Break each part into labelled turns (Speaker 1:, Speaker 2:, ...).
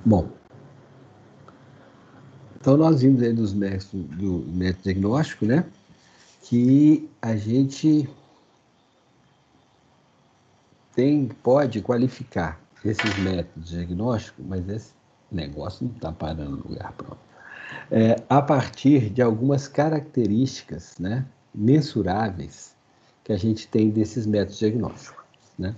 Speaker 1: Bom, então nós vimos aí do método diagnóstico, né? Que a gente pode qualificar esses métodos diagnósticos, mas esse negócio não está parando no lugar, pronto. A partir de algumas características, né, mensuráveis que a gente tem desses métodos diagnósticos, né?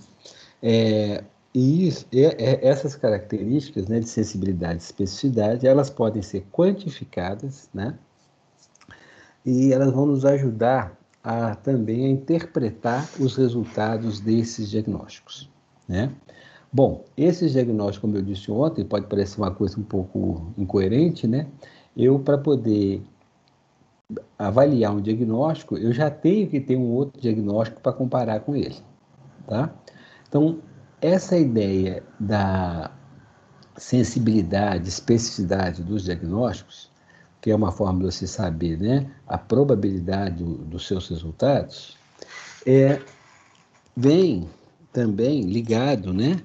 Speaker 1: Essas características, né, de sensibilidade e especificidade, elas podem ser quantificadas, né? E elas vão nos ajudar também a interpretar os resultados desses diagnósticos, né? Bom, esses diagnósticos, como eu disse ontem, pode parecer uma coisa um pouco incoerente, né? Para poder avaliar um diagnóstico, eu já tenho que ter um outro diagnóstico para comparar com ele, tá? Então, essa ideia da sensibilidade, especificidade dos diagnósticos, que é uma forma de você saber, né, a probabilidade dos seus resultados, vem também ligado, né,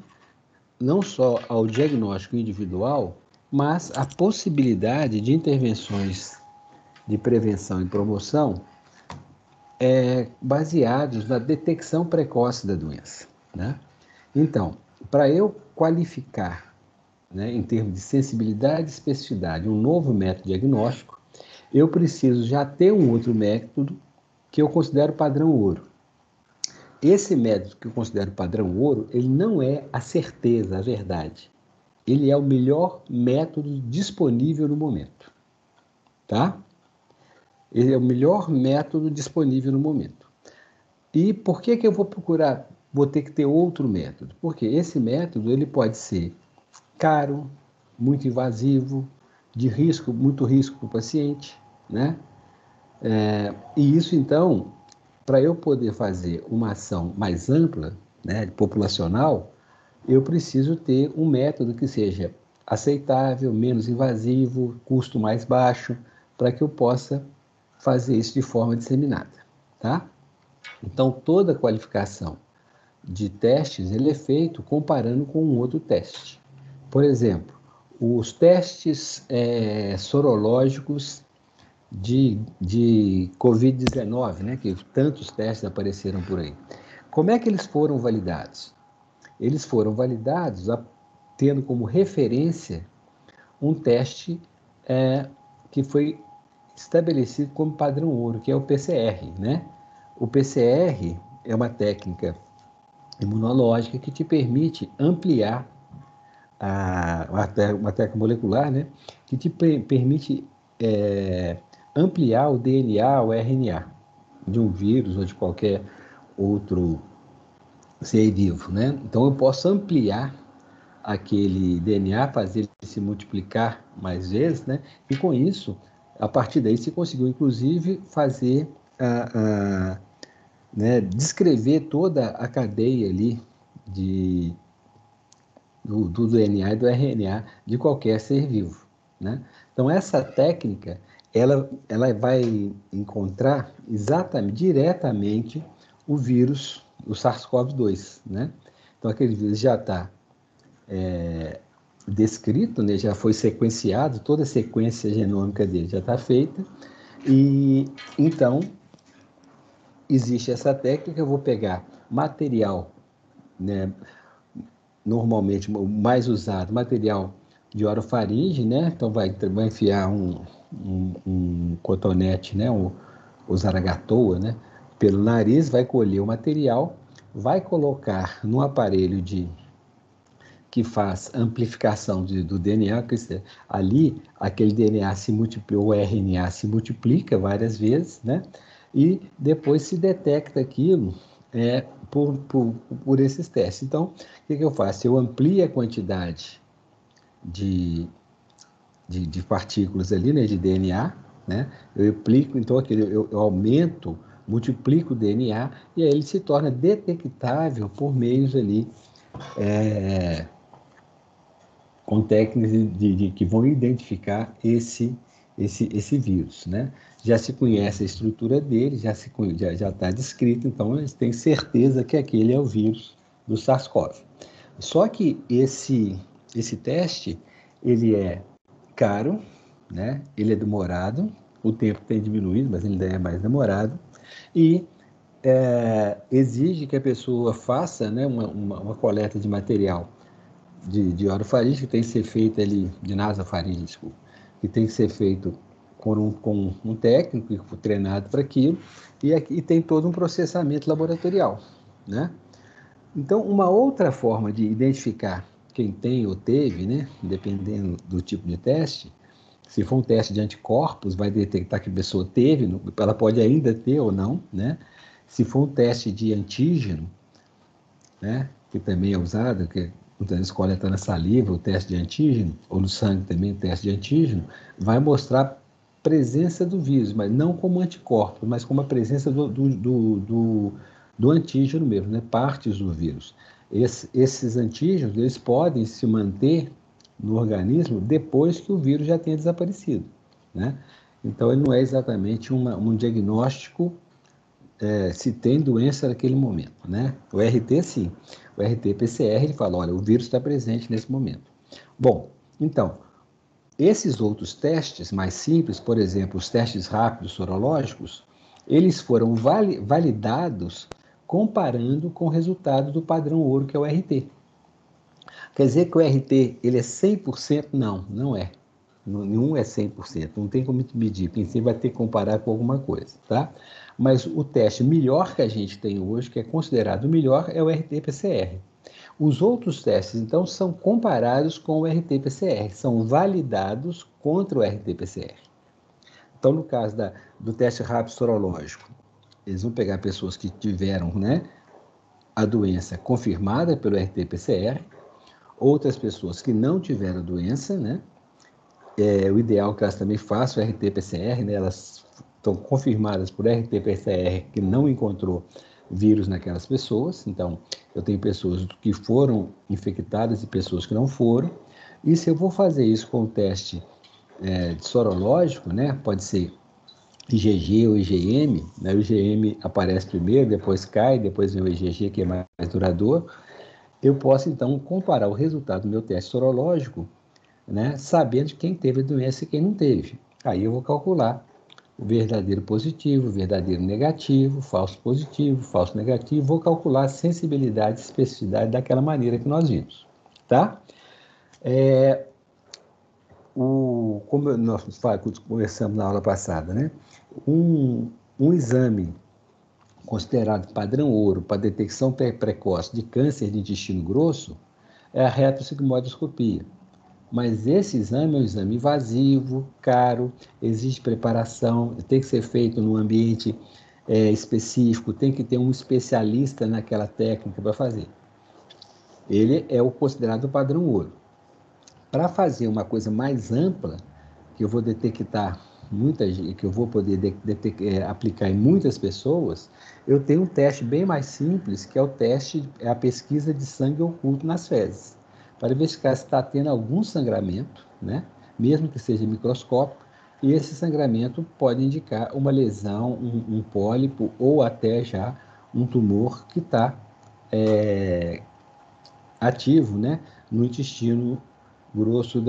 Speaker 1: não só ao diagnóstico individual, mas à possibilidade de intervenções de prevenção e promoção baseados na detecção precoce da doença, né? Então, para eu qualificar, né, em termos de sensibilidade e especificidade, um novo método diagnóstico, eu preciso já ter um outro método que eu considero padrão ouro. Esse método que eu considero padrão ouro, ele não é a certeza, a verdade. Ele é o melhor método disponível no momento, tá? Ele é o melhor método disponível no momento. E por que eu vou ter que ter outro método? Porque esse método ele pode ser caro, muito invasivo, de risco, muito risco para o paciente, né? E isso, então, para eu poder fazer uma ação mais ampla, né, populacional, eu preciso ter um método que seja aceitável, menos invasivo, custo mais baixo, para que eu possa fazer isso de forma disseminada, tá? Então, toda a qualificação de testes ele é feito comparando com um outro teste. Por exemplo, os testes sorológicos de Covid-19, né, que tantos testes apareceram por aí. Como é que eles foram validados? Eles foram validados tendo como referência um teste que foi estabelecido como padrão ouro, que é o PCR, né? O PCR é uma técnica imunológica que te permite ampliar uma técnica molecular, né? Que te permite ampliar o DNA, o RNA de um vírus ou de qualquer outro ser vivo, né? Então eu posso ampliar aquele DNA, fazer ele se multiplicar mais vezes, né? E com isso, a partir daí, se conseguiu, inclusive, fazer né, descrever toda a cadeia ali do DNA e do RNA de qualquer ser vivo, né? Então, essa técnica, ela vai encontrar diretamente o vírus, o SARS-CoV-2, né? Então, aquele vírus já está descrito, né? Já foi sequenciado, toda a sequência genômica dele já está feita, e então existe essa técnica. Eu vou pegar material, né? Normalmente o mais usado, material de orofaringe, né? Então vai enfiar um cotonete, né? O zaragatoa, né? Pelo nariz, vai colher o material, vai colocar no aparelho que faz amplificação do DNA, que ali aquele DNA se multiplica, o RNA se multiplica várias vezes, né? E depois se detecta aquilo por esses testes. Então, o que eu faço? Eu amplio a quantidade de partículas ali, né, de DNA, né? Eu aplico, então, eu aumento, multiplico o DNA e aí ele se torna detectável por meios ali com técnicas que vão identificar esse vírus, né? Já se conhece a estrutura dele, já está descrito, então eles têm certeza que aquele é o vírus do SARS-CoV. Só que esse teste, ele é caro, né? Ele é demorado, o tempo tem diminuído, mas ele ainda é mais demorado, e exige que a pessoa faça, né, uma coleta de material de orofaringe, que tem que ser feito ali, de nasofaringe, desculpa, que tem que ser feito com um técnico treinado para aquilo, e tem todo um processamento laboratorial, né? Então, uma outra forma de identificar quem tem ou teve, né, dependendo do tipo de teste, se for um teste de anticorpos, vai detectar que a pessoa teve, ela pode ainda ter ou não, né? Se for um teste de antígeno, né, que também é usado, que muitas vezes coleta na saliva, o teste de antígeno, ou no sangue também, o teste de antígeno, vai mostrar presença do vírus, mas não como anticorpos, mas como a presença do antígeno mesmo, né, partes do vírus. Esses antígenos, eles podem se manter no organismo depois que o vírus já tenha desaparecido, né? Então, ele não é exatamente um diagnóstico se tem doença naquele momento, né? O RT, sim. O RT-PCR, ele fala, olha, o vírus está presente nesse momento. Bom, então, esses outros testes mais simples, por exemplo, os testes rápidos sorológicos, eles foram validados comparando com o resultado do padrão ouro, que é o RT. Quer dizer que o RT ele é 100%? Não, não é. Nenhum é 100%, não tem como medir, porque você vai ter que comparar com alguma coisa, tá? Mas o teste melhor que a gente tem hoje, que é considerado o melhor, é o RT-PCR. Os outros testes, então, são comparados com o RT-PCR, são validados contra o RT-PCR. Então, no caso do teste rápido sorológico, eles vão pegar pessoas que tiveram, né, a doença confirmada pelo RT-PCR, outras pessoas que não tiveram doença, né? O ideal é que elas também façam RT-PCR, né? Elas estão confirmadas por RT-PCR que não encontrou vírus naquelas pessoas. Então, eu tenho pessoas que foram infectadas e pessoas que não foram. E se eu vou fazer isso com o teste sorológico, né? Pode ser IgG ou IgM, né? O IgM aparece primeiro, depois cai, depois vem o IgG, que é mais duradouro. Eu posso, então, comparar o resultado do meu teste sorológico, né, sabendo quem teve a doença e quem não teve. Aí eu vou calcular o verdadeiro positivo, o verdadeiro negativo, falso positivo, falso negativo, vou calcular a sensibilidade e especificidade daquela maneira que nós vimos, tá? Como nós conversamos na aula passada, né? Um exame considerado padrão ouro para detecção precoce de câncer de intestino grosso é a retrosigmoidoscopia. Mas esse exame é um exame invasivo, caro, exige preparação, tem que ser feito num ambiente específico, tem que ter um especialista naquela técnica para fazer. Ele é o considerado padrão ouro. Para fazer uma coisa mais ampla, que eu vou detectar que eu vou poder aplicar em muitas pessoas, eu tenho um teste bem mais simples, que é a pesquisa de sangue oculto nas fezes, para verificar se está tendo algum sangramento, né? Mesmo que seja microscópico, e esse sangramento pode indicar uma lesão, um pólipo ou até já um tumor que está ativo, né, no intestino grosso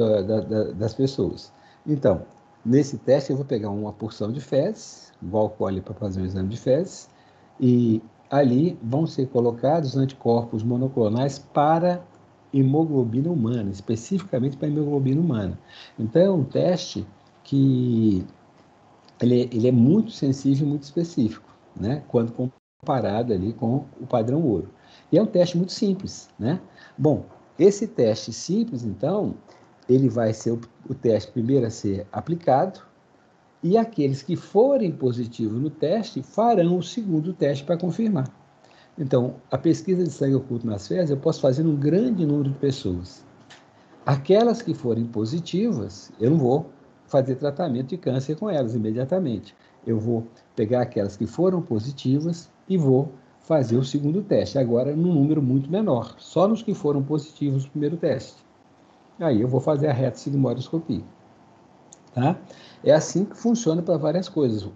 Speaker 1: das pessoas. Então, nesse teste eu vou pegar uma porção de fezes, igual colhe para fazer um exame de fezes, e ali vão ser colocados anticorpos monoclonais para hemoglobina humana, especificamente para hemoglobina humana. Então, é um teste que ele é muito sensível e muito específico, né? Quando comparado ali com o padrão ouro. E é um teste muito simples, né? Bom, esse teste simples, então, ele vai ser o teste primeiro a ser aplicado, e aqueles que forem positivos no teste farão o segundo teste para confirmar. Então, a pesquisa de sangue oculto nas fezes eu posso fazer num grande número de pessoas. Aquelas que forem positivas, eu não vou fazer tratamento de câncer com elas imediatamente. Eu vou pegar aquelas que foram positivas e vou fazer o segundo teste, agora num número muito menor, só nos que foram positivos no primeiro teste. Aí eu vou fazer a retrosigmoidoscopia. Tá? É assim que funciona para várias coisas.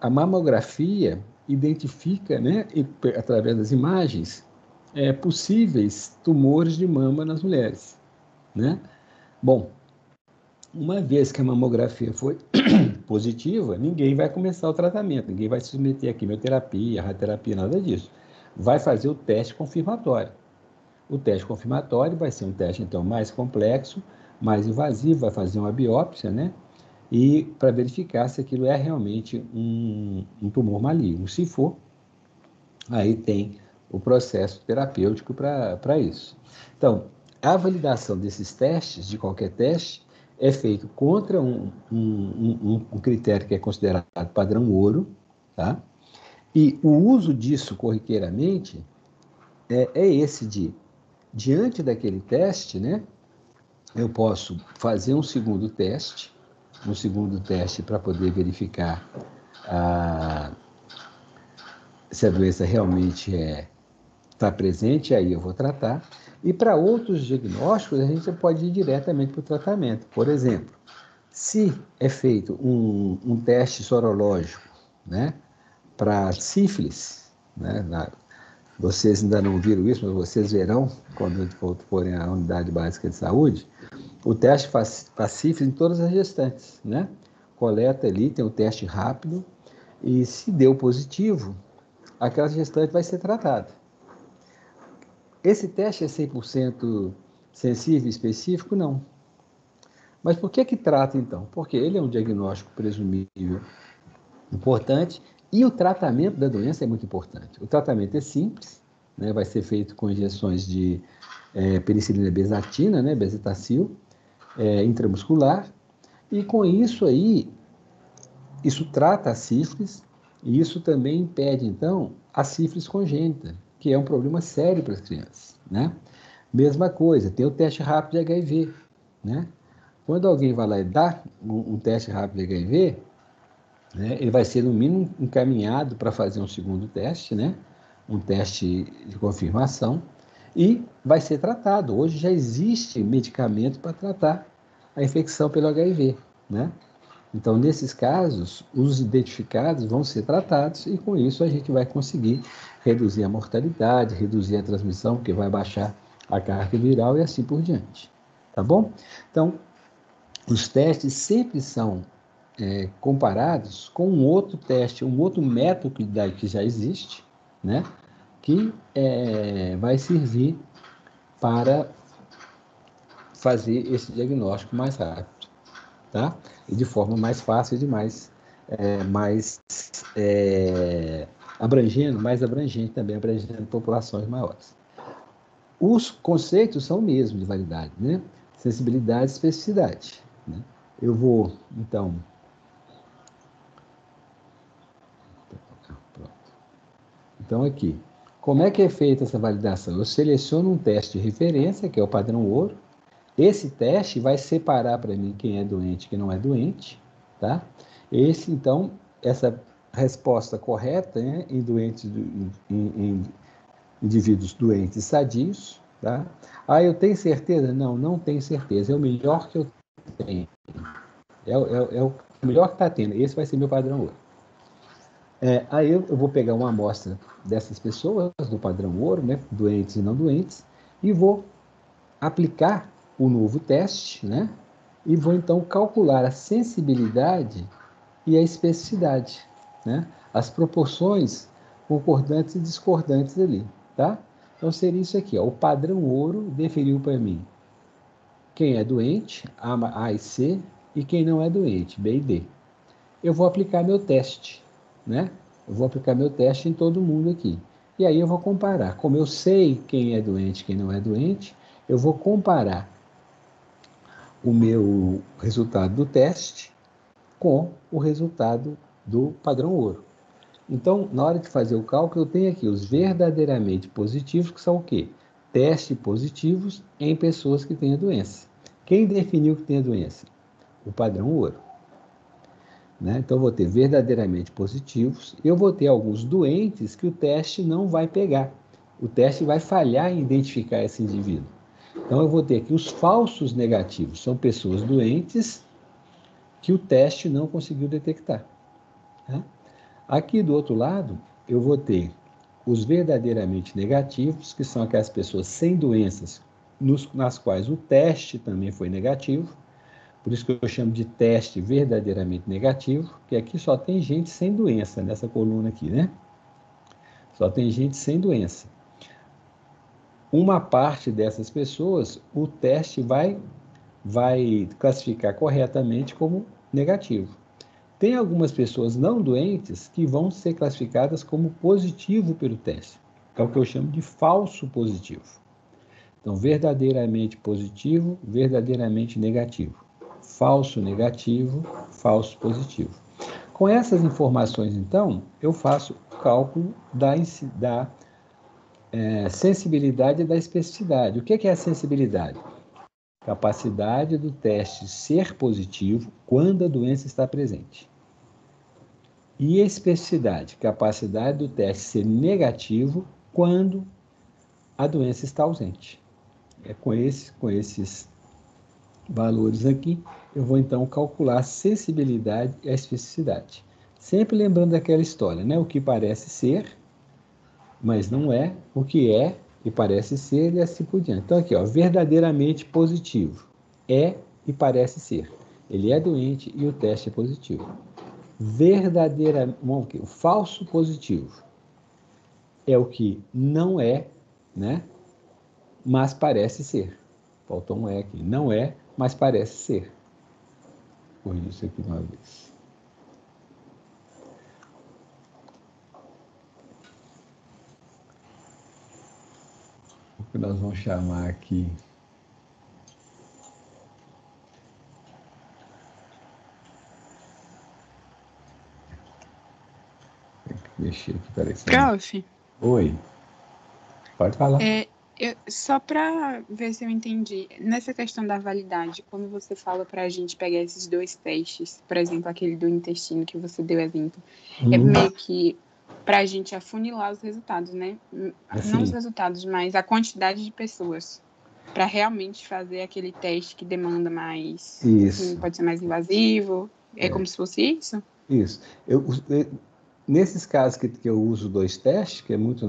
Speaker 1: A mamografia identifica, né, através das imagens, possíveis tumores de mama nas mulheres. né? Bom, uma vez que a mamografia foi positiva, ninguém vai começar o tratamento, ninguém vai se submeter a quimioterapia, radioterapia, nada disso. Vai fazer o teste confirmatório. O teste confirmatório vai ser um teste, então, mais complexo, mais invasivo, vai fazer uma biópsia, né? E para verificar se aquilo é realmente um tumor maligno. Se for, aí tem o processo terapêutico para isso. Então, a validação desses testes, de qualquer teste, é feito contra um critério que é considerado padrão ouro, tá? E o uso disso corriqueiramente é esse de, diante daquele teste, né? Eu posso fazer um segundo teste para poder verificar se a doença realmente está presente, aí eu vou tratar. E para outros diagnósticos, a gente pode ir diretamente para o tratamento. Por exemplo, se é feito um teste sorológico, né, para sífilis, né, vocês ainda não viram isso, mas vocês verão quando forem à unidade básica de saúde, o teste faz sífilis em todas as gestantes, né? Coleta ali, tem um teste rápido, e se deu positivo, aquela gestante vai ser tratada. Esse teste é 100% sensível e específico? Não. Mas por que trata, então? Porque ele é um diagnóstico presumível importante e o tratamento da doença é muito importante. O tratamento é simples, né? Vai ser feito com injeções de penicilina bezatina, né? Bezetacil, intramuscular, e com isso aí, isso trata a sífilis e isso também impede, então, a sífilis congênita, que é um problema sério para as crianças, né? Mesma coisa, tem o teste rápido de HIV, né? Quando alguém vai lá e dá um teste rápido de HIV, né, ele vai ser, no mínimo, encaminhado para fazer um segundo teste, né? Um teste de confirmação, e vai ser tratado. Hoje já existe medicamento para tratar a infecção pelo HIV, né? Então, nesses casos, os identificados vão ser tratados e, com isso, a gente vai conseguir reduzir a mortalidade, reduzir a transmissão, porque vai baixar a carga viral e assim por diante. Tá bom? Então, os testes sempre são comparados com um outro teste, um outro método que já existe, né? Que vai servir para fazer esse diagnóstico mais rápido, tá? E de forma mais fácil e mais mais abrangente também, abrangendo populações maiores. Os conceitos são o mesmo de validade, né? Sensibilidade e especificidade, né? Eu vou, então... Pronto. Então, aqui, como é que é feita essa validação? Eu seleciono um teste de referência, que é o padrão ouro. Esse teste vai separar para mim quem é doente e quem não é doente, tá? Então, essa resposta correta, né, em indivíduos doentes sadios, tá? Ah, eu tenho certeza? Não, não tenho certeza. É o melhor que eu tenho. É o melhor que está tendo. Esse vai ser meu padrão ouro. Aí eu vou pegar uma amostra dessas pessoas, do padrão ouro, né, doentes e não doentes, e vou aplicar o novo teste, né, e vou então calcular a sensibilidade e a especificidade, né, as proporções concordantes e discordantes ali, tá? Então seria isso aqui, ó, o padrão ouro definiu para mim quem é doente, A e C, e quem não é doente, B e D. Eu vou aplicar meu teste, né? Eu vou aplicar meu teste em todo mundo aqui. E aí eu vou comparar. Como eu sei quem é doente e quem não é doente, eu vou comparar o meu resultado do teste com o resultado do padrão ouro. Então, na hora de fazer o cálculo, eu tenho aqui os verdadeiramente positivos, que são o quê? Testes positivos em pessoas que têm a doença. Quem definiu que tem a doença? O padrão ouro. Né? Então, eu vou ter verdadeiramente positivos. Eu vou ter alguns doentes que o teste não vai pegar. O teste vai falhar em identificar esse indivíduo. Então, eu vou ter aqui os falsos negativos. São pessoas doentes que o teste não conseguiu detectar. Né? Aqui do outro lado, eu vou ter os verdadeiramente negativos, que são aquelas pessoas sem doenças nas quais o teste também foi negativo, por isso que eu chamo de teste verdadeiramente negativo, que aqui só tem gente sem doença, nessa coluna aqui, né? Só tem gente sem doença. Uma parte dessas pessoas, o teste vai classificar corretamente como negativo. Tem algumas pessoas não doentes que vão ser classificadas como positivo pelo teste. É o que eu chamo de falso positivo. Então, verdadeiramente positivo, verdadeiramente negativo. Falso negativo, falso positivo. Com essas informações, então, eu faço o cálculo da sensibilidade e da especificidade. O que é a sensibilidade? Capacidade do teste ser positivo quando a doença está presente. E especificidade, capacidade do teste ser negativo quando a doença está ausente. Com esses valores aqui, eu vou então calcular a sensibilidade e a especificidade. Sempre lembrando daquela história, né? O que parece ser, mas não é, o que é e parece ser, e assim por diante. Então, aqui, ó, verdadeiramente positivo. É e parece ser. Ele é doente e o teste é positivo. O falso positivo é o que não é, né? Mas parece ser. Faltou um E aqui. Não é, mas parece ser. Por isso aqui de uma vez. O que nós vamos chamar aqui. Tem que mexer aqui, peraí.
Speaker 2: Prof.
Speaker 1: Oi. Pode falar.
Speaker 2: Só para ver se eu entendi, nessa questão da validade, quando você fala para a gente pegar esses dois testes, por exemplo, aquele do intestino que você deu exemplo, é meio que para a gente afunilar os resultados, né?
Speaker 1: Assim.
Speaker 2: Não os resultados, mas a quantidade de pessoas, para realmente fazer aquele teste que demanda mais,
Speaker 1: isso.
Speaker 2: Assim, pode ser mais invasivo, como se fosse isso?
Speaker 1: Isso. Nesses casos que eu uso dois testes, que é muito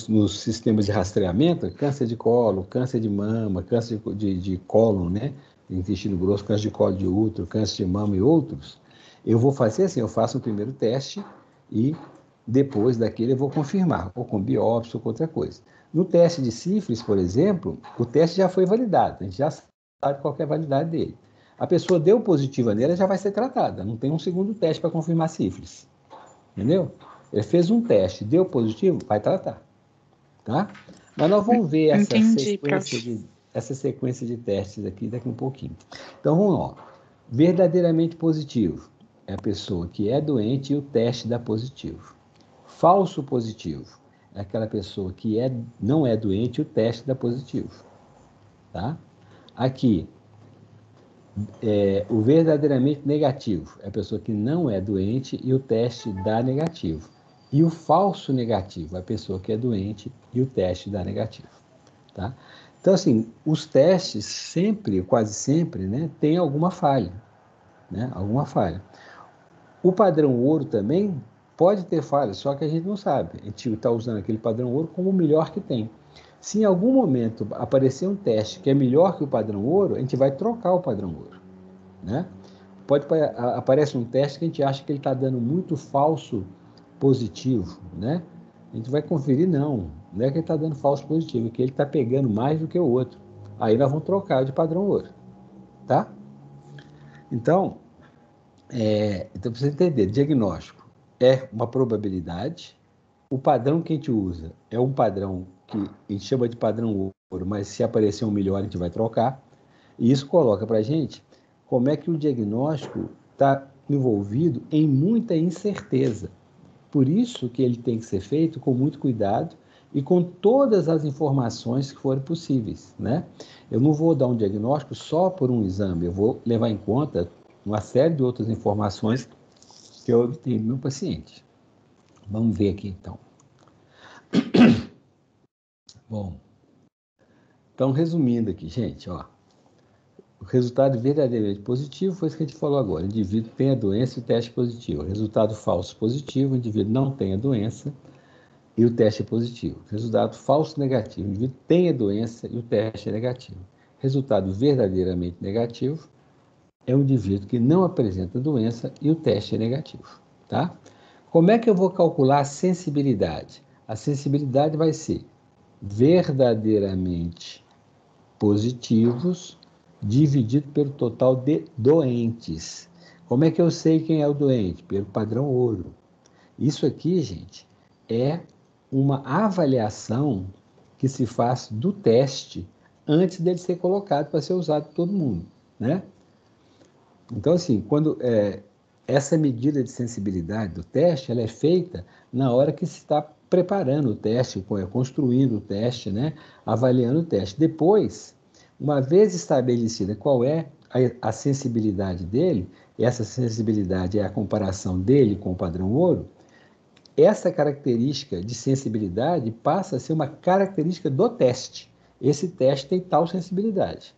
Speaker 1: nos sistemas de rastreamento, câncer de colo, câncer de mama, câncer de cólon, né? Intestino grosso, câncer de colo de útero, câncer de mama e outros, eu vou fazer assim, eu faço o primeiro teste e depois daquele eu vou confirmar, ou com biópsia ou com outra coisa. No teste de sífilis, por exemplo, o teste já foi validado, a gente já sabe qual é a validade dele. A pessoa deu positiva nele, já vai ser tratada, não tem um segundo teste para confirmar sífilis. Entendeu? Ele fez um teste, deu positivo, vai tratar. Tá? Mas nós vamos ver essa sequência de testes aqui daqui um pouquinho. Então, vamos lá. Verdadeiramente positivo é a pessoa que é doente e o teste dá positivo. Falso positivo é aquela pessoa que não é doente e o teste dá positivo. Tá? Aqui, o verdadeiramente negativo é a pessoa que não é doente e o teste dá negativo. E o falso negativo é a pessoa que é doente e o teste dá negativo. Tá? Então, assim, os testes sempre, quase sempre, né, tem alguma falha. Né? Alguma falha. O padrão ouro também pode ter falha, só que a gente não sabe. A gente está usando aquele padrão ouro como o melhor que tem. Se em algum momento aparecer um teste que é melhor que o padrão ouro, a gente vai trocar o padrão ouro. Né? Aparece um teste que a gente acha que ele está dando muito falso positivo, né? A gente vai conferir, não é que ele está dando falso positivo, é que ele está pegando mais do que o outro. Aí nós vamos trocar de padrão ouro, tá? Então, para você entender, diagnóstico é uma probabilidade, o padrão que a gente usa é um padrão que a gente chama de padrão ouro, mas se aparecer um melhor a gente vai trocar, e isso coloca para a gente como é que o diagnóstico está envolvido em muita incerteza. Por isso que ele tem que ser feito com muito cuidado e com todas as informações que forem possíveis, né? Eu não vou dar um diagnóstico só por um exame, eu vou levar em conta uma série de outras informações que eu obtenho do meu paciente. Vamos ver aqui, então. Bom, então, resumindo aqui, gente, ó. O resultado verdadeiramente positivo foi isso que a gente falou agora. O indivíduo tem a doença e o teste positivo. Resultado falso positivo, o indivíduo não tem a doença e o teste é positivo. Resultado falso negativo. O indivíduo tem a doença e o teste é negativo. Resultado verdadeiramente negativo é um indivíduo que não apresenta doença e o teste é negativo. Tá? Como é que eu vou calcular a sensibilidade? A sensibilidade vai ser verdadeiramente positivos dividido pelo total de doentes. Como é que eu sei quem é o doente? Pelo padrão ouro. Isso aqui, gente, é uma avaliação que se faz do teste antes dele ser colocado para ser usado por todo mundo, né? Então, assim, quando essa medida de sensibilidade do teste, ela é feita na hora que se está preparando o teste, construindo o teste, né? Avaliando o teste. Depois, uma vez estabelecida qual é a sensibilidade dele, essa sensibilidade é a comparação dele com o padrão ouro, essa característica de sensibilidade passa a ser uma característica do teste. Esse teste tem tal sensibilidade.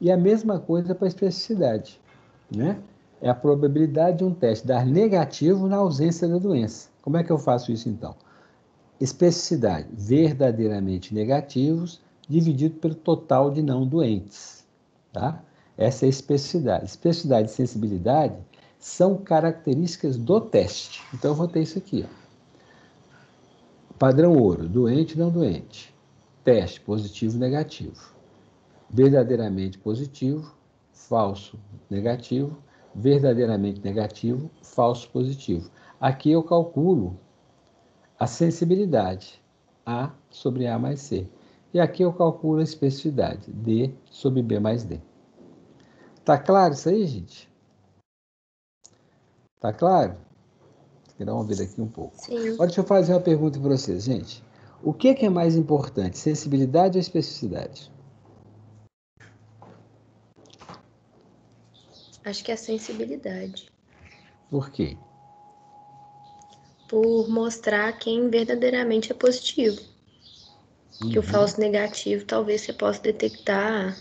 Speaker 1: E a mesma coisa para a especificidade, né? É a probabilidade de um teste dar negativo na ausência da doença. Como é que eu faço isso, então? Especificidade, verdadeiramente negativos, dividido pelo total de não doentes. Tá? Essa é a especificidade. Especificidade e sensibilidade são características do teste. Então, eu vou ter isso aqui. Ó. Padrão ouro, doente, não doente. Teste, positivo, negativo. Verdadeiramente positivo, falso, negativo. Verdadeiramente negativo, falso, positivo. Aqui eu calculo a sensibilidade, A sobre A mais C. E aqui eu calculo a especificidade, D sobre B mais D. Tá claro isso aí, gente? Tá claro? Vamos ver aqui um pouco.
Speaker 3: Sim.
Speaker 1: Agora, deixa eu fazer uma pergunta para vocês, gente. O que é mais importante, sensibilidade ou especificidade?
Speaker 3: Acho que é a sensibilidade.
Speaker 1: Por quê?
Speaker 3: Por mostrar quem verdadeiramente é positivo. Que o falso negativo talvez você possa detectar.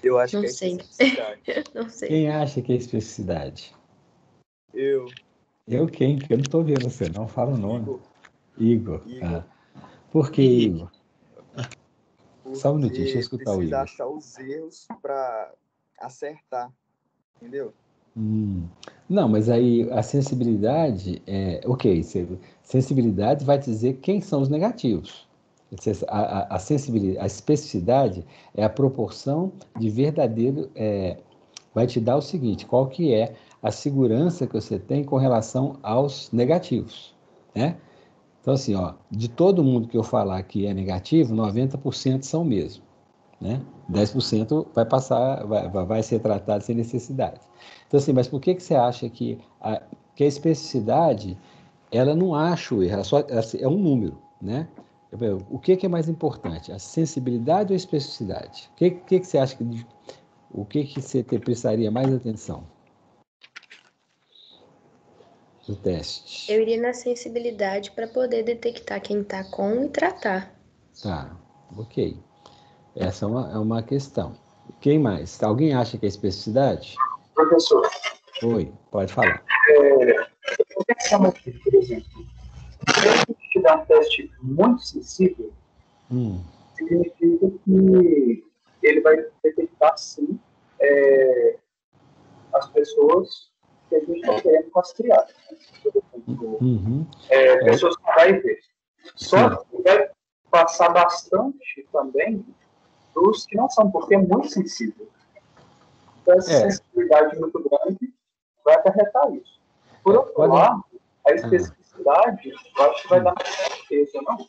Speaker 4: Eu acho
Speaker 3: Não
Speaker 4: que é
Speaker 3: sei.
Speaker 4: especificidade.
Speaker 3: Não sei.
Speaker 1: Quem acha que é especificidade?
Speaker 4: Eu.
Speaker 1: Eu quem? Que eu não estou vendo você, não fala o nome. Igor.
Speaker 4: Igor.
Speaker 1: Por que, Igor?
Speaker 4: Porque
Speaker 1: Só um minutinho, deixa eu escutar o
Speaker 4: precisa
Speaker 1: Igor.
Speaker 4: achar os erros para acertar, entendeu?
Speaker 1: Não, mas aí a sensibilidade ok, sensibilidade vai dizer quem são os negativos. A sensibilidade, a especificidade é a proporção de verdadeiro, vai te dar o seguinte, qual que é a segurança que você tem com relação aos negativos, né? Então, assim, ó, de todo mundo que eu falar que é negativo, 90% são mesmo, né? 10% vai passar, vai ser tratado sem necessidade. Então, assim, mas por que você acha que a especificidade, ela não acha o erro, ela é um número, né? O que é mais importante, a sensibilidade ou a especificidade? O que você acha o que você prestaria mais atenção no teste?
Speaker 3: Eu iria na sensibilidade para poder detectar quem está com e tratar.
Speaker 1: Tá, ok. Essa é uma questão. Quem mais? Alguém acha que é especificidade?
Speaker 5: Professor,
Speaker 1: Oi, pode falar.
Speaker 5: eu pensando aqui, por exemplo, se a gente tiver um teste muito sensível, significa que ele vai detectar, sim, as pessoas que a gente está querendo rastrear. Pessoas com HIV. Só que vai passar bastante também dos que não são, porque é muito sensível. Então, essa sensibilidade muito grande vai acarretar isso. Por outro lado, a especificidade, eu acho que vai dar mais certeza, não?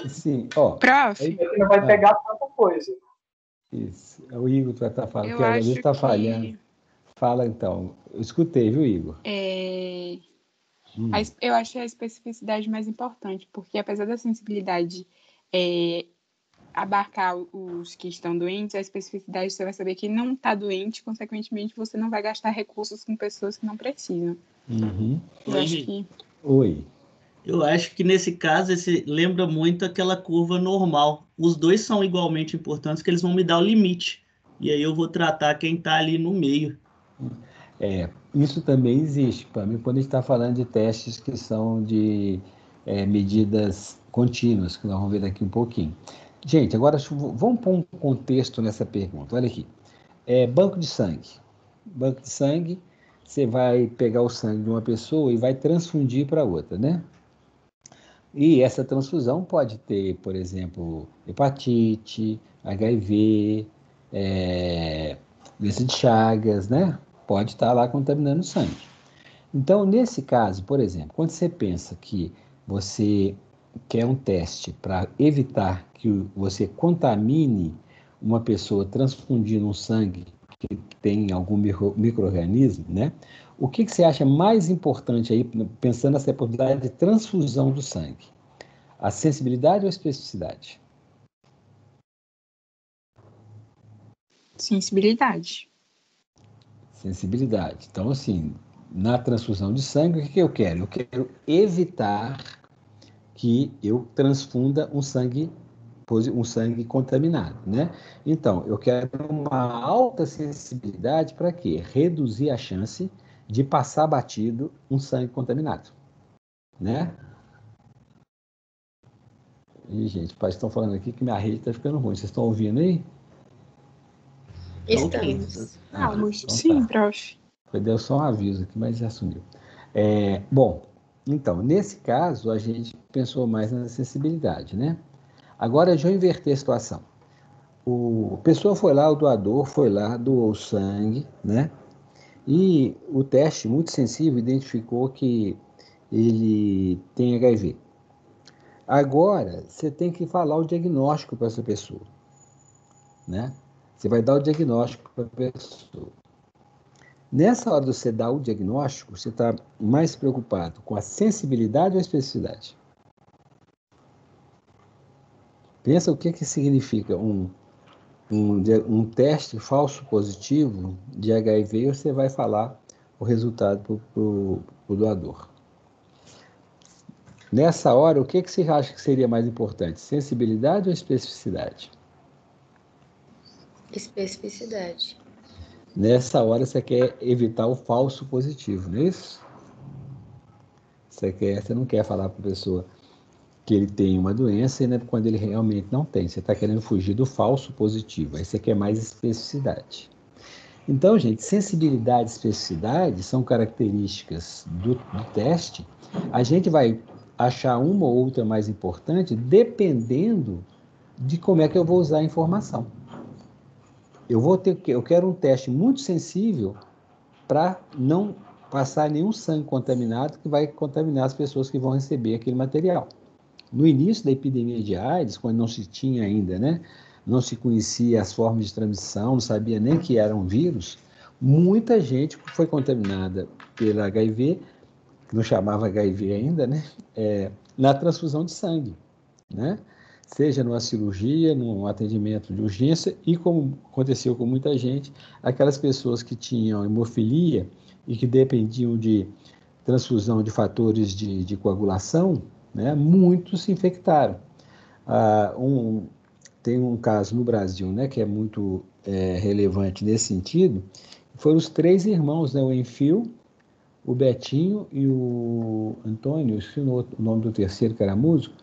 Speaker 1: Sim, ó.
Speaker 2: Prof.
Speaker 5: É que não vai pegar tanta coisa.
Speaker 1: Isso. O Igor vai estar falando,
Speaker 2: Eu
Speaker 1: que às
Speaker 2: acho
Speaker 1: vezes está
Speaker 2: que
Speaker 1: falhando. Fala então. Eu escutei, viu, Igor?
Speaker 2: Eu acho a especificidade mais importante, porque apesar da sensibilidade abarcar os que estão doentes, a especificidade você vai saber que não está doente, consequentemente você não vai gastar recursos com pessoas que não precisam. Eu acho que...
Speaker 1: Oi.
Speaker 6: Eu acho que nesse caso esse lembra muito aquela curva normal. Os dois são igualmente importantes, que eles vão me dar o limite. E aí eu vou tratar quem está ali no meio.
Speaker 1: Isso também existe, para mim, quando a gente está falando de testes que são de medidas contínuas, que nós vamos ver daqui um pouquinho. Gente, agora vamos pôr um contexto nessa pergunta. Olha aqui. Banco de sangue. Banco de sangue, você vai pegar o sangue de uma pessoa e vai transfundir para outra, né? E essa transfusão pode ter, por exemplo, hepatite, HIV, doença de Chagas, né? Pode estar lá contaminando o sangue. Então, nesse caso, por exemplo, quando você pensa que você quer um teste para evitar que você contamine uma pessoa transfundindo um sangue que tem algum micro-organismo, né? O que você acha mais importante aí, pensando nessa possibilidade de transfusão do sangue? A sensibilidade ou a especificidade?
Speaker 2: Sensibilidade.
Speaker 1: Sensibilidade. Então, assim, na transfusão de sangue, o que eu quero? Eu quero evitar que eu transfunda um sangue contaminado, né? Então, eu quero uma alta sensibilidade para quê? Reduzir a chance de passar batido um sangue contaminado, né? E, gente, os pais estão falando aqui que minha rede está ficando ruim. Vocês estão ouvindo aí?
Speaker 3: Estamos.
Speaker 2: Sim, prof.
Speaker 1: Deu só um aviso aqui, mas já sumiu. Bom, então, nesse caso, a gente pensou mais na sensibilidade, né? Agora, deixa eu inverter a situação. A pessoa foi lá, o doador foi lá, doou sangue, né? E o teste muito sensível identificou que ele tem HIV. Agora, você tem que falar o diagnóstico para essa pessoa, né? Você vai dar o diagnóstico para a pessoa. Nessa hora de você dar o diagnóstico, você está mais preocupado com a sensibilidade ou a especificidade? Pensa o que significa um teste falso positivo de HIV e você vai falar o resultado para o doador. Nessa hora, o que você acha que seria mais importante? Sensibilidade ou especificidade?
Speaker 3: Especificidade.
Speaker 1: Nessa hora, você quer evitar o falso positivo, não é isso? Você não quer falar para a pessoa que ele tem uma doença, né, quando ele realmente não tem. Você está querendo fugir do falso positivo. Aí você quer mais especificidade. Então, gente, sensibilidade e especificidade são características do teste. A gente vai achar uma ou outra mais importante dependendo de como é que eu vou usar a informação. Eu quero um teste muito sensível para não passar nenhum sangue contaminado que vai contaminar as pessoas que vão receber aquele material. No início da epidemia de AIDS, quando não se tinha ainda, né, não se conhecia as formas de transmissão, não sabia nem que era um vírus, muita gente foi contaminada pelo HIV, que não chamava HIV ainda, né, na transfusão de sangue, né? Seja numa cirurgia, num atendimento de urgência, e como aconteceu com muita gente, aquelas pessoas que tinham hemofilia e que dependiam de transfusão de fatores de coagulação, né, muitos se infectaram. Tem um caso no Brasil, né, que é muito relevante nesse sentido, foram os 3 irmãos, né, o Enfio, o Betinho e o Antônio, esqueci o nome do terceiro, que era músico.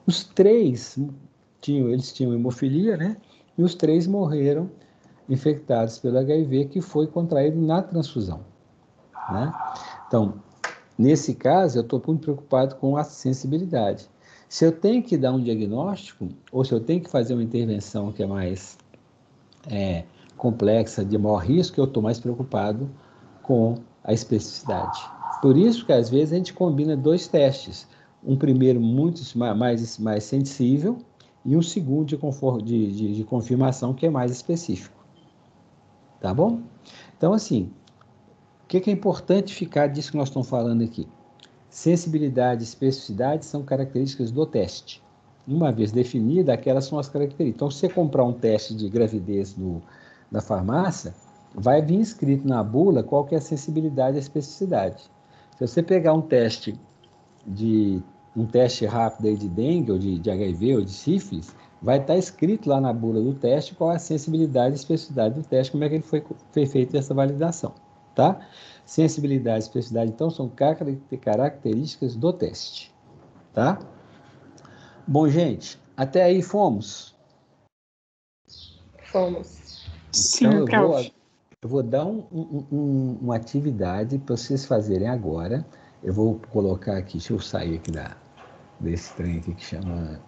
Speaker 1: Os 3 eles tinham hemofilia, né, e os 3 morreram infectados pelo HIV, que foi contraído na transfusão, né? Então, nesse caso, eu estou muito preocupado com a sensibilidade. Se eu tenho que dar um diagnóstico, ou se eu tenho que fazer uma intervenção que é mais complexa, de maior risco, eu estou mais preocupado com a especificidade. Por isso que, às vezes, a gente combina 2 testes. Um primeiro muito mais sensível e um segundo de confirmação que é mais específico. Tá bom? Então, assim, o que é importante ficar disso que nós estamos falando aqui? Sensibilidade e especificidade são características do teste. Uma vez definida, aquelas são as características. Então, se você comprar um teste de gravidez na farmácia, vai vir escrito na bula qual que é a sensibilidade e a especificidade. Se você pegar um teste rápido aí de dengue, ou de HIV, ou de sífilis, vai estar escrito lá na bula do teste qual é a sensibilidade e especificidade do teste, como é que ele foi feita essa validação, tá? Sensibilidade e especificidade, então, são características do teste, tá? Bom, gente, até aí fomos.
Speaker 3: Fomos.
Speaker 2: Sim,
Speaker 1: Então,
Speaker 2: prof.
Speaker 1: eu vou dar uma atividade para vocês fazerem agora. Eu vou colocar aqui, deixa eu sair aqui desse trem aqui que chama...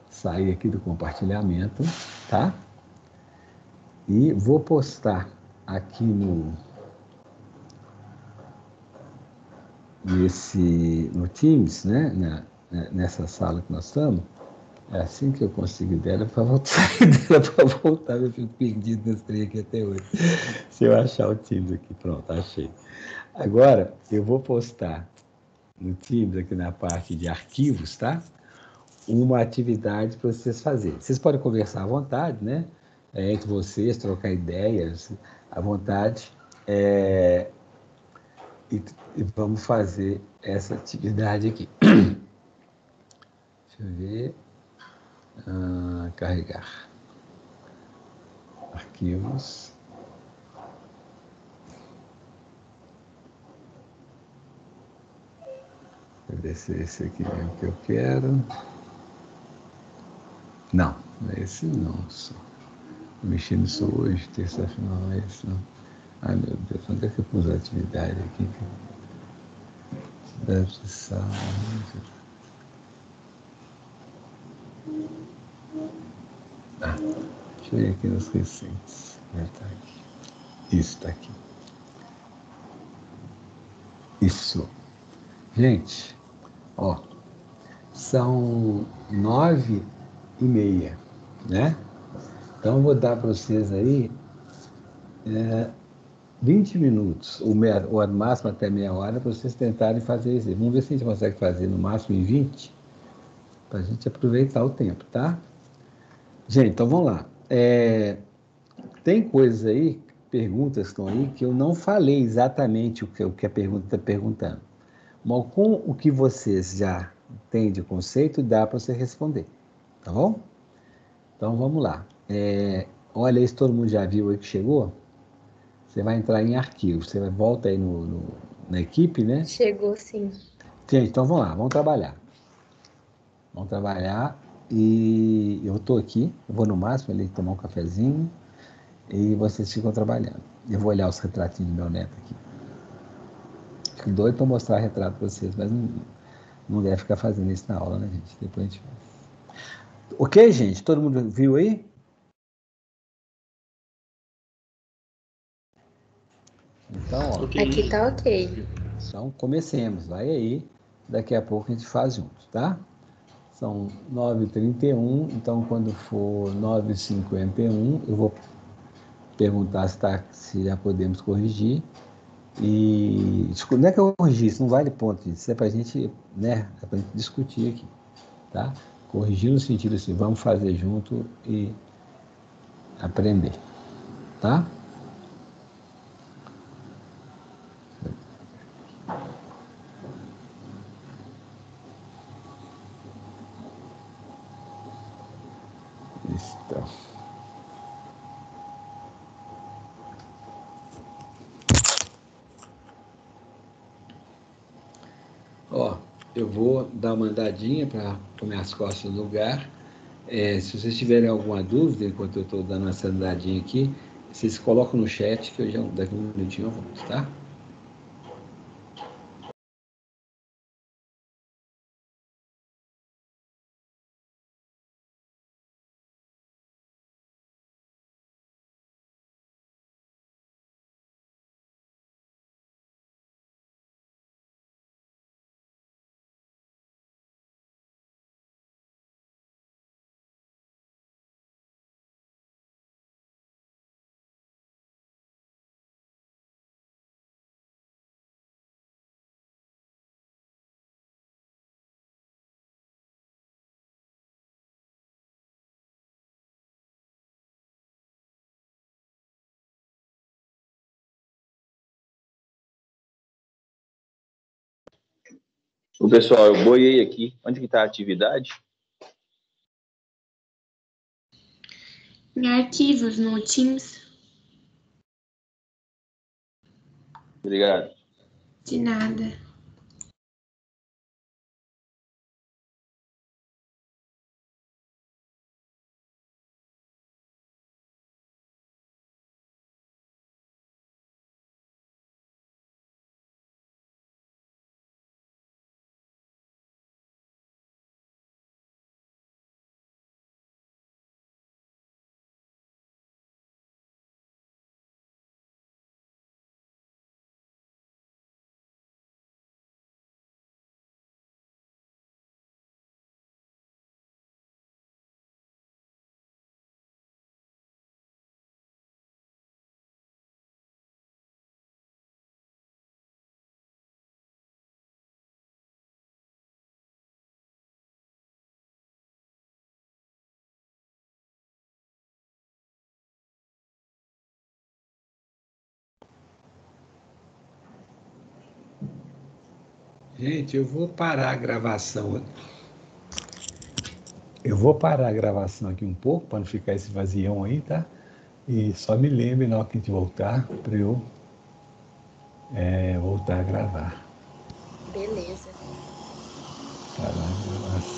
Speaker 1: Sair aqui do compartilhamento, tá? E vou postar aqui no Teams, né? Nessa sala que nós estamos. É assim que eu consigo dela para voltar, sair dela para voltar. Eu fico perdido nesse trem aqui até hoje. Se eu achar o Teams aqui, pronto, achei. Agora, eu vou postar no Teams, aqui na parte de arquivos, tá? Uma atividade para vocês fazerem. Vocês podem conversar à vontade, né? Entre vocês, trocar ideias à vontade. E vamos fazer essa atividade aqui. Deixa eu ver. Carregar. Arquivos. Vou ver se esse aqui é o que eu quero. Não, esse não. Só. Mexendo nisso hoje, terça-feira, não é esse não. Ai, meu Deus, onde é que eu pus a atividade aqui? Deve ser deixa eu ir aqui nos recentes. Tá aqui. Isso, está aqui. Isso. Gente, ó, são 9h30, né? Então, eu vou dar para vocês aí 20 minutos, ou no máximo até meia hora, para vocês tentarem fazer isso. Vamos ver se a gente consegue fazer no máximo em 20, para a gente aproveitar o tempo, tá? Gente, então vamos lá. Tem coisas aí, perguntas que estão aí, que eu não falei exatamente o que a pergunta está perguntando. Mas com o que vocês já têm de conceito, dá para você responder, tá bom? Então vamos lá. Olha, isso todo mundo já viu aí que chegou? Você vai entrar em arquivos, você volta aí na equipe, né?
Speaker 3: Chegou, sim.
Speaker 1: Gente, então vamos lá, vamos trabalhar. Vamos trabalhar e eu estou aqui, eu vou no máximo ali tomar um cafezinho e vocês ficam trabalhando. Eu vou olhar os retratinhos do meu neto aqui. Fico doido para mostrar retrato para vocês, mas não deve ficar fazendo isso na aula, né, gente? Depois a gente faz. Ok, gente? Todo mundo viu aí? Então, ó.
Speaker 6: Ok.
Speaker 3: Aqui tá ok.
Speaker 1: Então, comecemos. Vai aí. Daqui a pouco a gente faz juntos, tá? São 9h31, então quando for 9h51, eu vou perguntar se já podemos corrigir. E não é que eu corrigi, isso não vale ponto, isso é para a gente, né? É para a gente discutir aqui, tá? Corrigir no sentido assim, vamos fazer junto e aprender, tá? Então. Ó, eu vou dar uma andadinha para pôr minhas costas no lugar. Se vocês tiverem alguma dúvida, enquanto eu estou dando essa andadinha aqui, vocês colocam no chat que daqui a um minutinho eu volto, tá?
Speaker 7: O pessoal, eu boiei aqui. Onde que está a atividade?
Speaker 3: Em arquivos no Teams.
Speaker 7: Obrigado.
Speaker 8: De nada.
Speaker 1: Gente, eu vou parar a gravação. Eu vou parar a gravação aqui um pouco, para não ficar esse vazião aí, tá? E só me lembre na hora que a gente voltar, para eu voltar a gravar.
Speaker 3: Beleza.
Speaker 1: Parar a gravação.